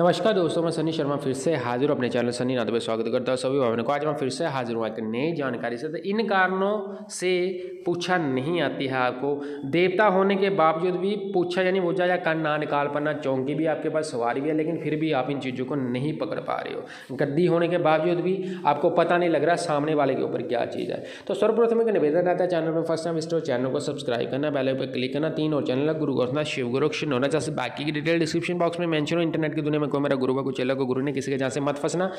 नमस्कार दोस्तों, मैं सनी शर्मा फिर से हाजिर हूँ अपने चैनल सनी नाथ पे स्वागत करता हूँ सभी भाइयों को। आज मैं फिर से हाजिर हूँ एक नई जानकारी से। तो इन कारणों से पूछा नहीं आती है आपको, देवता होने के बावजूद भी पूछा यानी बोझा या कान ना निकाल पाना, चौंकी भी आपके पास सवारी भी है, लेकिन फिर भी आप इन चीज़ों को नहीं पकड़ पा रहे हो। गद्दी होने के बावजूद भी आपको पता नहीं लग रहा सामने वाले के ऊपर क्या चीज़ है। तो सर्वप्रथम एक निवेदन रहता है, चैनल पर फर्स्ट टाइम विजिट चैनल को सब्सक्राइब करना, बेल पर क्लिक करना। 3 और चैनल गुरु घोषणा शिव गुरु होना, जैसे बाकी की डिटेल डिस्क्रिप्शन बॉक्स में मेंशन हो। इंटरनेट की दुनिया में कोई मेरा गुरु का कुछ अलग को गुरु ने किसी के जहाँ से मत फंसना।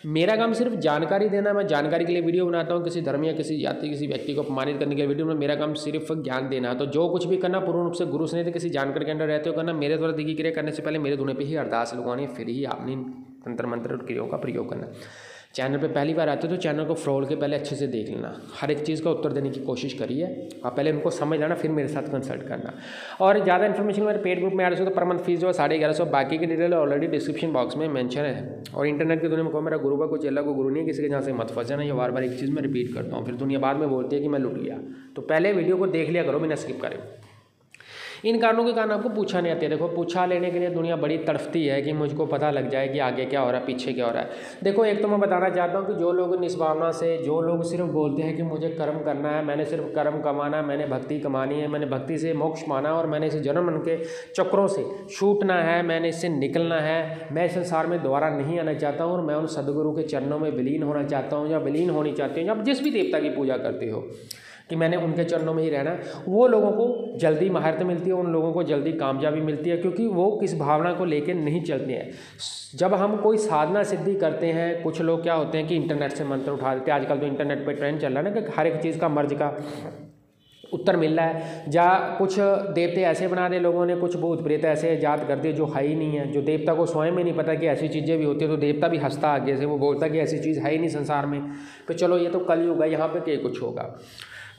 मेरा काम सिर्फ जानकारी देना, मैं जानकारी के लिए वीडियो बनाता हूँ। किसी धर्म या किसी जाति किसी व्यक्ति को अपमानित करने के लिए वीडियो में मेरा काम सिर्फ ज्ञान देना। तो जो कुछ भी करना पूर्ण रूप से गुरु से नहीं तो किसी जानकारी के अंदर रहते हो करना। मेरे द्वारा दी गई क्रिया करने से पहले मेरे धुने पे ही अरदास लगवानी, फिर ही आपने तंत्र मंत्र और क्रियाओं का प्रयोग करना। चैनल पे पहली बार आते हो तो चैनल को फ्रॉड के पहले अच्छे से देख लेना, हर एक चीज़ का उत्तर देने की कोशिश करिए। आप पहले उनको समझ लेना, फिर मेरे साथ कंसल्ट करना। और ज़्यादा इन्फॉर्मेशन मेरे पेड ग्रुप में आ रहे हो तो पर मंथ फीस जो है 1150, बाकी की डिटेल ऑलरेडी डिस्क्रिप्शन बॉक्स में मेंशन है। और इंटरनेट की दुनिया में कोई मेरा गुरु का कुछ अलग को गुरु नहीं है, किसी के जहाँ से मत फंस जाना। ये बार बार एक चीज़ मैं रिपीट करता हूँ, फिर दुनिया बाद में बोलती है कि मैं लुट गया। तो पहले वीडियो को देख लिया करो बिना स्किप करें। इन कारणों के कारण आपको पूछा नहीं आती है। देखो, पूछा लेने के लिए दुनिया बड़ी तड़फती है कि मुझको पता लग जाए कि आगे क्या हो रहा है, पीछे क्या हो रहा है। देखो, एक तो मैं बताना चाहता हूँ कि जो लोग निष्भावना से, जो लोग सिर्फ बोलते हैं कि मुझे कर्म करना है, मैंने सिर्फ कर्म कमाना है, मैंने भक्ति कमानी है, मैंने भक्ति से मोक्ष माना और मैंने इसे जन्म मन के चक्रों से छूटना है, मैंने इससे निकलना है, मैं इस संसार में दोबारा नहीं आना चाहता हूँ और मैं उन सदगुरु के चरणों में विलीन होना चाहता हूँ या विलीन होनी चाहती हूँ, या जिस भी देवता की पूजा करते हो कि मैंने उनके चरणों में ही रहना, वो लोगों को जल्दी महारत मिलती है, उन लोगों को जल्दी कामयाबी मिलती है, क्योंकि वो किस भावना को लेकर नहीं चलते हैं। जब हम कोई साधना सिद्धि करते हैं, कुछ लोग क्या होते हैं कि इंटरनेट से मंत्र उठा देते हैं। आजकल तो इंटरनेट पे ट्रेंड चल रहा है ना कि हर एक चीज़ का मर्ज का उत्तर मिल रहा है। या कुछ देवते ऐसे बना दे लोगों ने, कुछ भूत प्रेत ऐसे ईजाद कर दिए जो है ही नहीं है, जो देवता को स्वयं में नहीं पता कि ऐसी चीज़ें भी होती है। तो देवता भी हंसता आगे से, वो बोलता कि ऐसी चीज़ है ही नहीं संसार में, तो चलो ये तो कलयुग है, यहाँ पे क्या कुछ होगा।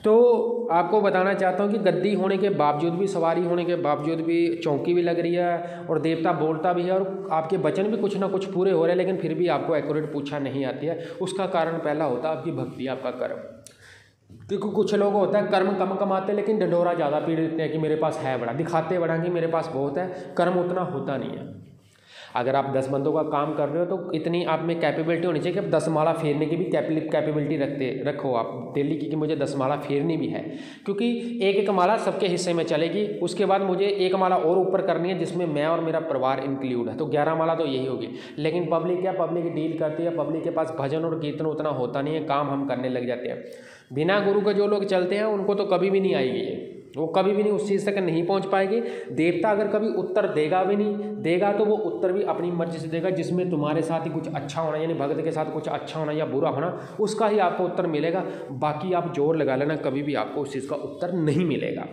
तो आपको बताना चाहता हूँ कि गद्दी होने के बावजूद भी, सवारी होने के बावजूद भी चौंकी भी लग रही है और देवता बोलता भी है और आपके वचन भी कुछ ना कुछ पूरे हो रहे हैं, लेकिन फिर भी आपको एक्यूरेट पूछा नहीं आती है। उसका कारण पहला होता है आपकी भक्ति, आपका कर्म। क्योंकि कुछ लोग होता है कर्म कम कमाते लेकिन ढंढोरा ज़्यादा पीड़ देते हैं कि मेरे पास है बड़ा, दिखाते बड़ा कि मेरे पास बहुत है, कर्म उतना होता नहीं है। अगर आप 10 बंदों का काम कर रहे हो तो इतनी आप में कैपेबिलिटी होनी चाहिए कि आप 10 माला फेरने की भी कैपेबिलिटी रखो आप डेली की, कि मुझे 10 माला फेरनी भी है, क्योंकि एक माला सबके हिस्से में चलेगी। उसके बाद मुझे एक माला और ऊपर करनी है जिसमें मैं और मेरा परिवार इंक्लूड है, तो 11 माला तो यही होगी। लेकिन पब्लिक क्या, पब्लिक डील करती है, पब्लिक के पास भजन और कीर्तन उतना होता नहीं है, काम हम करने लग जाते हैं। बिना गुरु के जो लोग चलते हैं उनको तो कभी भी नहीं आएगी ये, वो कभी भी नहीं उस चीज़ तक नहीं पहुंच पाएगी। देवता अगर कभी उत्तर देगा भी नहीं देगा तो वो उत्तर भी अपनी मर्जी से देगा, जिसमें तुम्हारे साथ ही कुछ अच्छा होना, यानी भगत के साथ कुछ अच्छा होना या बुरा होना, उसका ही आपको उत्तर मिलेगा। बाकी आप जोर लगा लेना, कभी भी आपको उस चीज़ का उत्तर नहीं मिलेगा।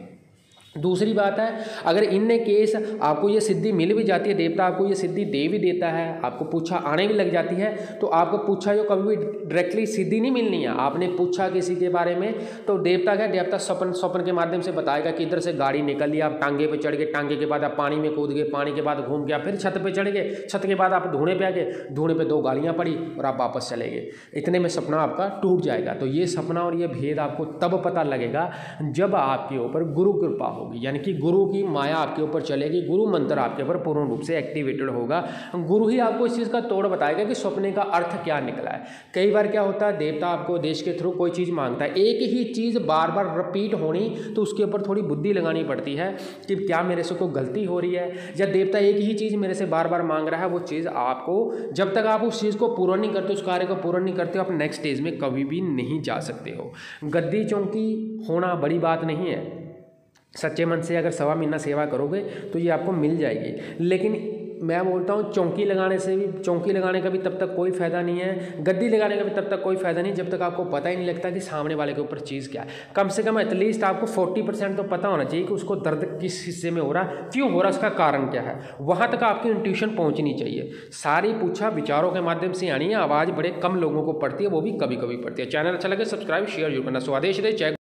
दूसरी बात है, अगर इनने केस आपको ये सिद्धि मिल भी जाती है, देवता आपको ये सिद्धि दे भी देता है, आपको पूछा आने भी लग जाती है, तो आपको पूछा जो कभी भी डायरेक्टली सिद्धि नहीं मिलनी है। आपने पूछा किसी के बारे में तो देवता क्या, देवता स्वप्न के माध्यम से बताएगा कि इधर से गाड़ी निकल लिया, आप टांगे पे चढ़ गए, टांगे के बाद आप पानी में कूद गए, पानी के बाद घूम गया, फिर छत पे चढ़ गए, छत के बाद आप धूणे पे आ गए, धूणे पे 2 गालियाँ पड़ी और आप वापस चले गए। इतने में सपना आपका टूट जाएगा। तो ये सपना और ये भेद आपको तब पता लगेगा जब आपके ऊपर गुरु कृपा होगी, यानी कि गुरु की माया आपके ऊपर चलेगी, गुरु मंत्र आपके ऊपर पूर्ण रूप से एक्टिवेटेड होगा। गुरु ही आपको इस चीज़ का तोड़ बताएगा कि सपने का अर्थ क्या निकला है। कई बार क्या होता है, देवता आपको देश के थ्रू कोई चीज़ मांगता है, एक ही चीज़ बार बार रिपीट होनी, तो उसके ऊपर थोड़ी बुद्धि लगानी पड़ती है कि क्या मेरे से कोई गलती हो रही है, या देवता एक ही चीज़ मेरे से बार बार मांग रहा है। वो चीज़ आपको, जब तक आप उस चीज़ को पूर्ण नहीं करते, उस कार्य को पूर्ण नहीं करते, आप नेक्स्ट स्टेज में कभी भी नहीं जा सकते हो। गद्दी चौंकी होना बड़ी बात नहीं है। सच्चे मन से अगर 1.25 महीना सेवा करोगे तो ये आपको मिल जाएगी। लेकिन मैं बोलता हूँ चौंकी लगाने से भी, चौंकी लगाने का भी तब तक कोई फ़ायदा नहीं है, गद्दी लगाने का भी तब तक कोई फ़ायदा नहीं जब तक आपको पता ही नहीं लगता कि सामने वाले के ऊपर चीज़ क्या है। कम से कम एटलीस्ट आपको 40% तो पता होना चाहिए कि उसको दर्द किस हिस्से में हो रहा, क्यों हो रहा, उसका कारण क्या है। वहाँ तक आपकी इंट्यूशन पहुँचनी चाहिए। सारी पूछा विचारों के माध्यम से आनी है, आवाज़ बड़े कम लोगों को पड़ती है, वो भी कभी कभी पड़ती है। चैनल अच्छा लगे सब्सक्राइब शेयर जरूर करना। स्वादेश दे जय।